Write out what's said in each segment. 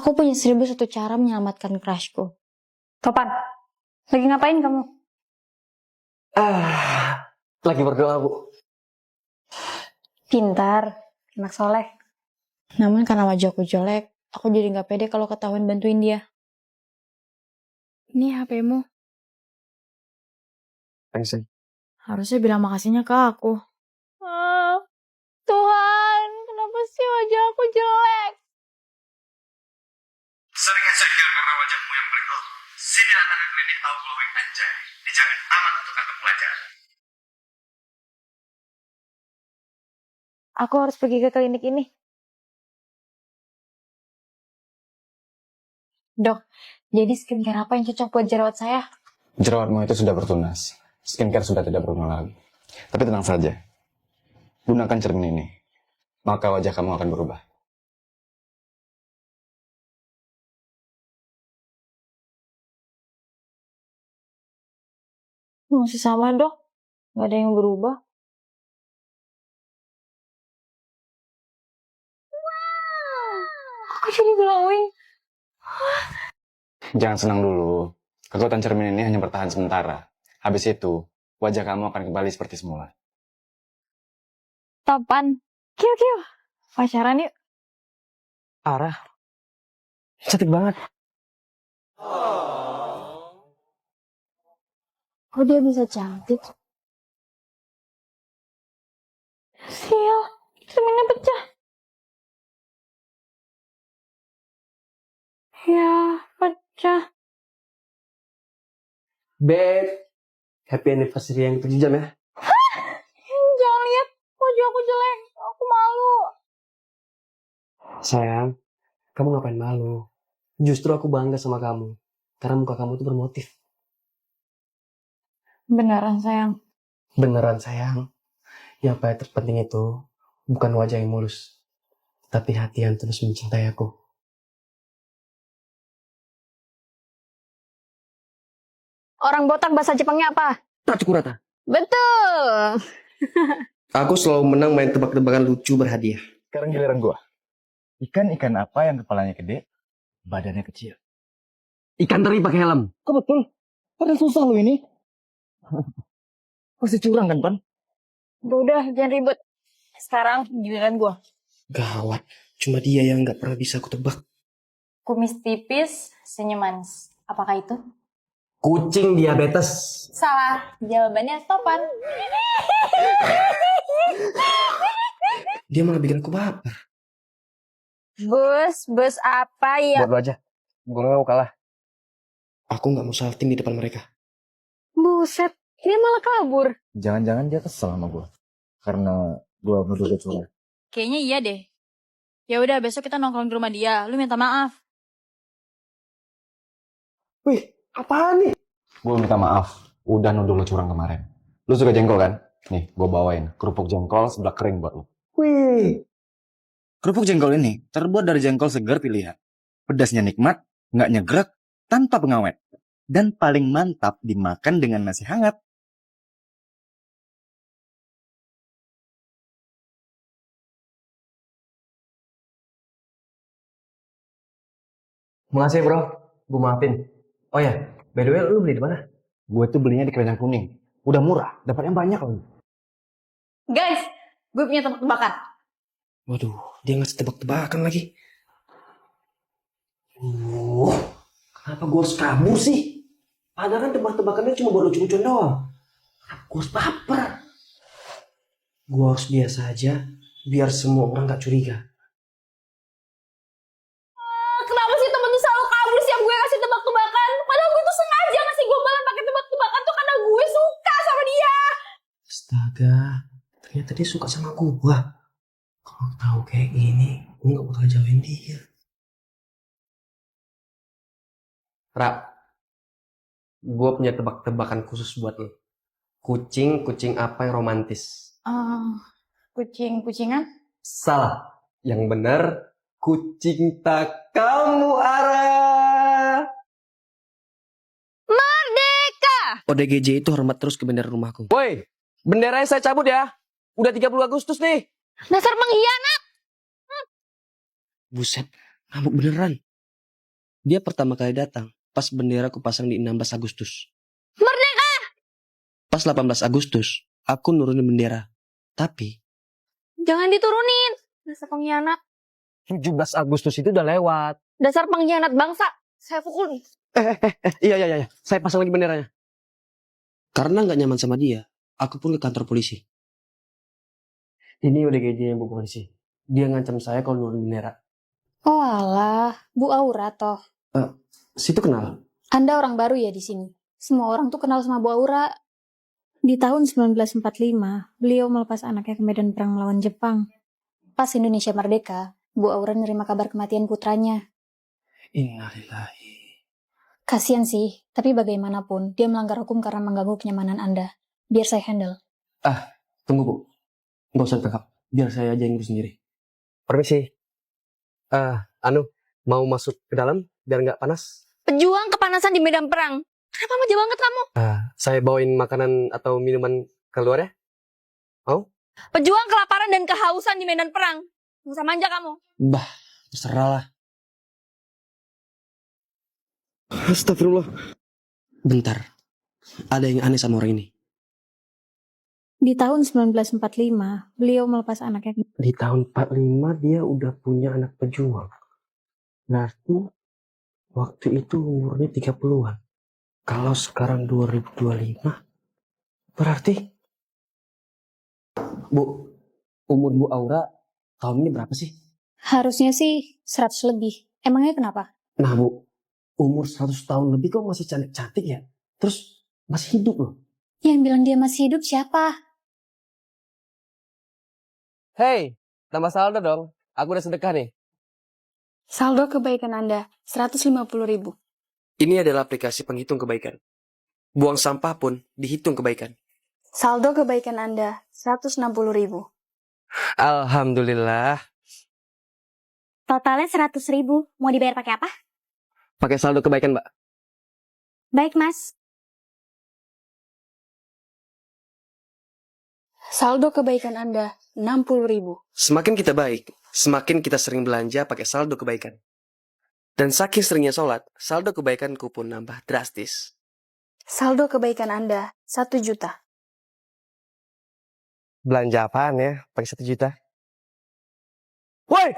Aku punya 1001 cara menyelamatkan crushku. Topan, lagi ngapain kamu? Lagi berdoa, Bu. Pintar, anak soleh. Namun karena wajahku jelek, aku jadi gak pede kalau ketahuan bantuin dia. Ini HP-mu. Thanks, Say. Harusnya bilang makasihnya ke aku. Tuhan, kenapa sih wajah aku jelek? Sering insecure karena wajahmu yang pelik. Sini datang ke klinik All Glowing Anjay. Dijamin aman untuk kantong pelajaran. Aku harus pergi ke klinik ini. Dok, jadi skincare apa yang cocok buat jerawat saya? Jerawatmu itu sudah bertunas. Skincare sudah tidak berguna lagi. Tapi tenang saja. Gunakan cermin ini. Maka wajah kamu akan berubah. Masih sama dok, gak ada yang berubah. Aku jadi glowing. Jangan senang dulu. Kekuatan cermin ini hanya bertahan sementara. Habis itu, wajah kamu akan kembali seperti semula. Topan, kiu, pacaran yuk. Arah. Cantik banget. Kok dia bisa cantik? Sial, cerminnya pecah. Ya, pecah. Beb. Happy anniversary yang 7 jam ya. Jangan lihat wajah aku jelek, aku malu. Sayang, kamu ngapain malu? Justru aku bangga sama kamu. Karena muka kamu tuh bermotif. Beneran sayang. Beneran sayang. Yang paling terpenting itu bukan wajah yang mulus. Tapi hati yang terus mencintai aku. Orang botak bahasa Jepangnya apa? Tacukurata. Betul. Aku selalu menang main tebak-tebakan lucu berhadiah. Sekarang giliran gua. Ikan apa yang kepalanya gede, badannya kecil? Ikan teri pakai helm. Kok betul? Padahal susah lo ini. Pasti curang kan, Pan? Udah, jangan ribut. Sekarang giliran gua. Gawat. Cuma dia yang gak pernah bisa aku tebak. Kumis tipis, senyum manis. Apakah itu? Kucing diabetes. Salah. Jawabannya Topan. Dia malah bikin aku baper. Bus apa ya? Buat lo aja. Gue mau kalah. Aku gak mau salting di depan mereka. Buset, dia malah kabur. Jangan-jangan dia kesel sama gue. Karena gue nuduh dia curang. Kayaknya iya deh. Ya udah, besok kita nongkrong di rumah dia. Lu minta maaf. Wih, apaan nih? Gue minta maaf. Udah nuduh lo curang kemarin. Lo suka jengkol kan? Nih, gue bawain kerupuk jengkol sebelah kering buat lo. Wih, Kerupuk jengkol ini terbuat dari jengkol segar pilihan. Pedasnya nikmat, nggak nyegrek, tanpa pengawet. Dan paling mantap dimakan dengan nasi hangat. makasih bro. Gue maafin. Oh ya, by the way, lu beli di mana? Gue tuh belinya di keranjang kuning. Udah murah, dapatnya banyak loh. Guys, gue punya tebak-tebakan. Waduh, dia ngasih tebak-tebakan lagi. Kenapa gue harus kabur sih? Padahal kan tebak-tebakannya cuma buat lucu-lucuan doang. Gue harus baper. Gue harus biasa aja, biar semua orang gak curiga. Kenapa sih temen tuh selalu kabur sih yang gue kasih tebak-tebakan? Padahal gue tuh sengaja ngasih gombalan pakai tebak-tebakan tuh karena gue suka sama dia. Astaga, ternyata dia suka sama gue. Kalau tahu kayak gini, gue gak bakal jauhin dia. Ra, gue punya tebak-tebakan khusus buat lo. Kucing apa yang romantis? Kucing-kucingan? Salah. Yang benar, kucing tak kamu arah. Merdeka! ODGJ itu hormat terus ke bendera rumahku. Woi, benderanya saya cabut ya. Udah 30 Agustus nih. Dasar pengkhianat! Buset, ngamuk beneran. Dia pertama kali datang pas bendera ku pasang di 16 Agustus. Merdeka! Pas 18 Agustus, aku nurunin bendera. Tapi Jangan diturunin. Dasar pengkhianat. 17 Agustus itu udah lewat. Dasar pengkhianat bangsa. Saya pukul nih. Iya. Saya pasang lagi benderanya. Karena nggak nyaman sama dia, aku pun ke kantor polisi. Ini udah gajinya Bu Polisi. Dia ngancam saya kalau nurunin bendera. Oh alah, Bu Aura toh. Situ kenal. Anda orang baru ya di sini. Semua orang tuh kenal sama Bu Aura. Di tahun 1945, beliau melepas anaknya ke medan perang melawan Jepang. Pas Indonesia merdeka, Bu Aura nerima kabar kematian putranya. Innalillahi. Kasian sih, tapi bagaimanapun, dia melanggar hukum karena mengganggu kenyamanan Anda. Biar saya handle. Tunggu Bu. Nggak usah tangkap. Biar saya aja yang ngurus sendiri. Permisi. Mau masuk ke dalam biar nggak panas? Pejuang kepanasan di medan perang. Kenapa manja banget kamu? Saya bawain makanan atau minuman keluar ya? Pejuang kelaparan dan kehausan di medan perang. Nggak usah manja kamu. Bah, terserah lah. Astagfirullah. Bentar. Ada yang aneh sama orang ini. Di tahun 1945, beliau melepas anaknya. Di tahun 45 dia udah punya anak pejuang. Berarti waktu itu umurnya 30-an. Kalau sekarang 2025, berarti Bu, umur Bu Aura tahun ini berapa sih? Harusnya sih 100 lebih. Emangnya kenapa? Nah Bu, umur 100 tahun lebih kok masih cantik-cantik ya? Terus masih hidup loh. Yang bilang dia masih hidup siapa? Hey, tambah saldo dong. Aku udah sedekah nih. Saldo kebaikan Anda, 150.000. Ini adalah aplikasi penghitung kebaikan. Buang sampah pun dihitung kebaikan. Saldo kebaikan Anda, 160.000. Alhamdulillah. Totalnya 100.000. Mau dibayar pakai apa? Pakai saldo kebaikan, Mbak. Baik, Mas. Saldo kebaikan Anda, 60.000. Semakin kita baik, semakin kita sering belanja pakai saldo kebaikan. Dan saking seringnya sholat, saldo kebaikanku pun nambah drastis. Saldo kebaikan Anda, 1 juta. Belanja apaan ya? Pakai 1 juta. Woi!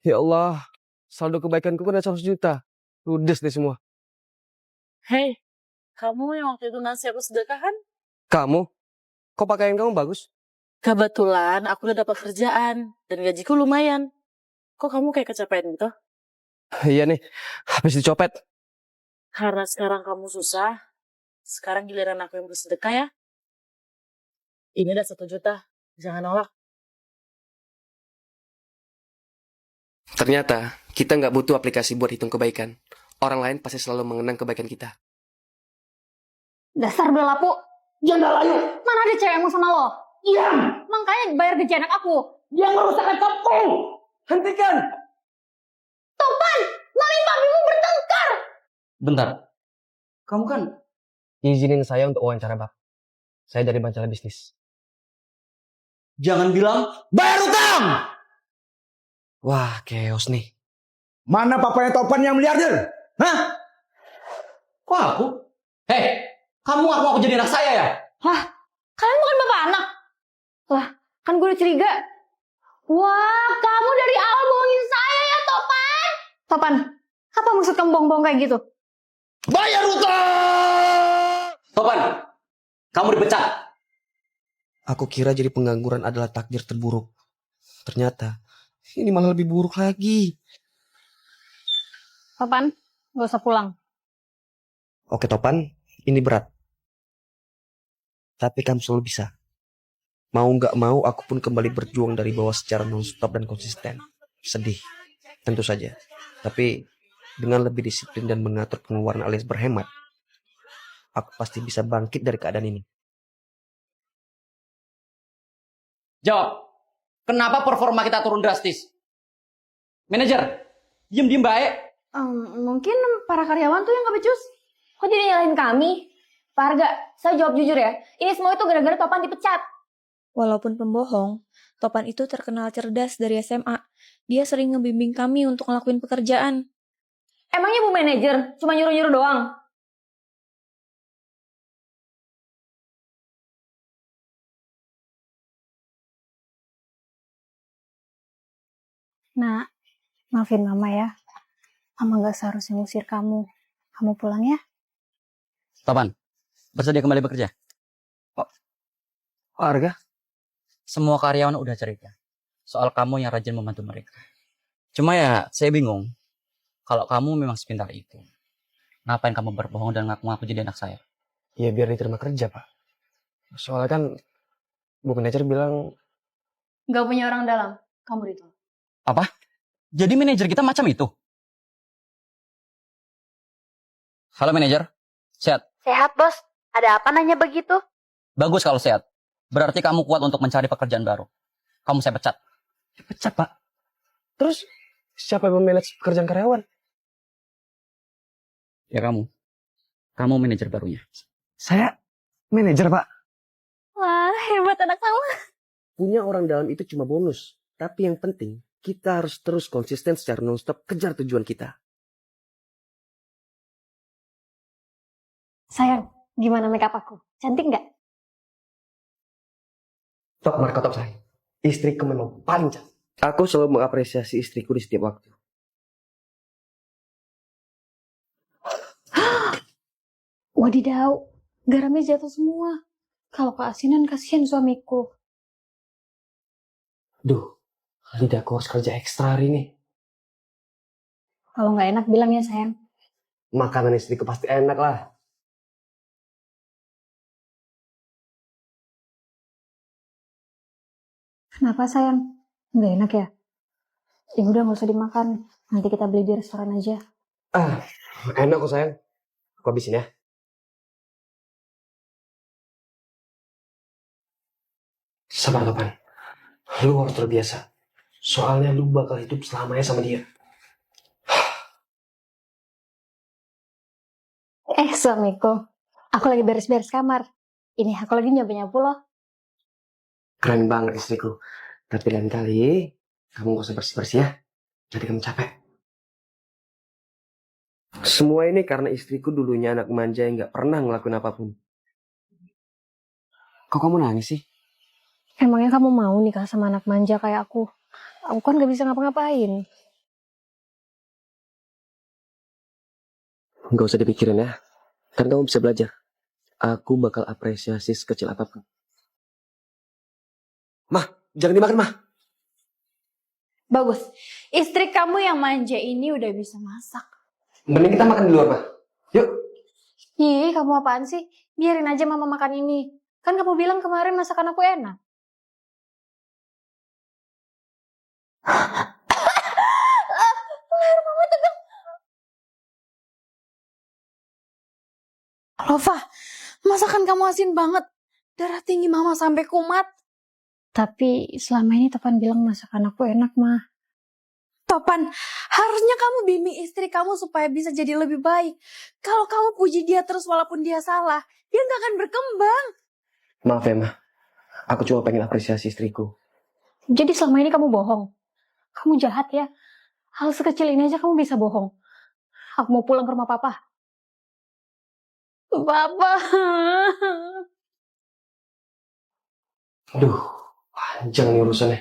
Ya Allah, saldo kebaikanku kan ada 100 juta. Ludes deh semua. Hei, kamu yang waktu itu ngasih aku sedekah kan? Kamu? Kok pakaian kamu bagus? Kebetulan aku udah dapat kerjaan dan gajiku lumayan. Kok kamu kayak kecapean gitu? Iya nih, habis dicopet. Karena sekarang kamu susah, sekarang giliran aku yang bersedekah ya. Ini ada 1 juta, jangan nolak. Ternyata, kita nggak butuh aplikasi buat hitung kebaikan. Orang lain pasti selalu mengenang kebaikan kita. Dasar belapu. Jangan layu. Mana ada cewek yang mau sama lo? Diam. Makanya bayar gaji anak aku. Dia merusak laptopku. Hentikan! Topan, mami papimu bertengkar. Bentar. Kamu kan izinin saya untuk wawancara, Bang. Saya dari Majalah Bisnis. Jangan bilang bayar utang. Wah, chaos nih. Mana papanya Topan yang miliarder? Hah? Kok aku? Hei, kamu ngaku aku jadi anak saya ya? Kalian bukan bapak anak. Lah, kan gue udah curiga. Wah, kamu dari awal bohongin saya ya, Topan. Topan, apa maksud kamu bohong-bohong kayak gitu? Bayar utang. Topan, kamu dipecat. Aku kira jadi pengangguran adalah takdir terburuk. Ternyata, ini malah lebih buruk lagi. Topan, gak usah pulang. Oke, Topan, ini berat. Tapi kamu selalu bisa. Mau nggak mau, aku pun kembali berjuang dari bawah secara non-stop dan konsisten. Sedih, tentu saja. Tapi dengan lebih disiplin dan mengatur pengeluaran alias berhemat, aku pasti bisa bangkit dari keadaan ini. Jawab, kenapa performa kita turun drastis? Manajer, diem baik. Mungkin para karyawan tuh yang gak becus. Kok jadi nyalahin kami? Pak Harga, saya jawab jujur ya. Ini semua itu gara-gara Topan dipecat. Walaupun pembohong, Topan itu terkenal cerdas dari SMA. Dia sering ngebimbing kami untuk ngelakuin pekerjaan. Emangnya Bu Manajer cuma nyuruh-nyuruh doang? Nah, maafin Mama ya. Mama gak seharusnya ngusir kamu. Kamu pulang ya. Topan, bersedia kembali bekerja? Warga? Semua karyawan udah cerita soal kamu yang rajin membantu mereka. Cuma ya, saya bingung. Kalau kamu memang sepintar itu, ngapain kamu berbohong dan ngaku-ngaku jadi anak saya? Ya biar diterima kerja, Pak. Soalnya kan Bu Manajer bilang, Gak punya orang dalam. Kamu ditolak. Apa? Jadi manajer kita macam itu? Halo manajer, sehat? Sehat, Bos. Ada apa nanya begitu? Bagus kalau sehat. Berarti kamu kuat untuk mencari pekerjaan baru. Kamu saya pecat. pecat, Pak. Terus siapa yang memanage pekerjaan karyawan? Ya kamu. Kamu manajer barunya. Saya manajer, Pak. Wah, hebat anak kamu. Punya orang dalam itu cuma bonus. Tapi yang penting, kita harus terus konsisten secara non-stop kejar tujuan kita. Sayang, gimana makeup aku? Cantik nggak? Top marka top saya. Istriku memang paling cantik. Aku selalu mengapresiasi istriku di setiap waktu. Wadidaw, garamnya jatuh semua. Kalau keasinan kasihan suamiku. Duh, lidahku harus kerja ekstra hari ini. Kalau nggak enak bilang ya sayang. Makanan istriku pasti enak lah. Kenapa sayang? Nggak enak ya? Ya udah nggak usah dimakan. Nanti kita beli di restoran aja. Enak kok sayang. Aku habisin ya. Sabar Topan. Lu harus terbiasa. Soalnya lu bakal hidup selamanya sama dia. Suamiku. Aku lagi beres-beres kamar. Ini aku lagi nyapu-nyapu loh. Keren banget istriku. Tapi lain kali, kamu gak usah bersih-bersih ya. Jadi kamu capek. Semua ini karena istriku dulunya anak manja yang gak pernah ngelakuin apapun. Kok kamu nangis sih? Emangnya kamu mau nikah sama anak manja kayak aku? Aku kan gak bisa ngapa-ngapain. Gak usah dipikirin ya. Kan kamu bisa belajar. Aku bakal apresiasi sekecil apapun. Mah, jangan dimakan, Mah. Bagus. Istri kamu yang manja ini udah bisa masak. Mending kita makan di luar, Mah. Yuk. Ih, kamu apaan sih? Biarin aja mama makan ini. Kan kamu bilang kemarin masakan aku enak. Leher mama tegang. Lova, masakan kamu asin banget. Darah tinggi mama sampai kumat. Tapi selama ini Topan bilang masakan aku enak, Mah. Topan, harusnya kamu bimbing istri kamu supaya bisa jadi lebih baik. Kalau kamu puji dia terus walaupun dia salah, dia nggak akan berkembang. Maaf ya, Mah. Aku cuma pengen apresiasi istriku. Jadi selama ini kamu bohong. Kamu jahat ya. Hal sekecil ini aja kamu bisa bohong. Aku mau pulang ke rumah papa. Papa. Aduh, panjang nih urusannya.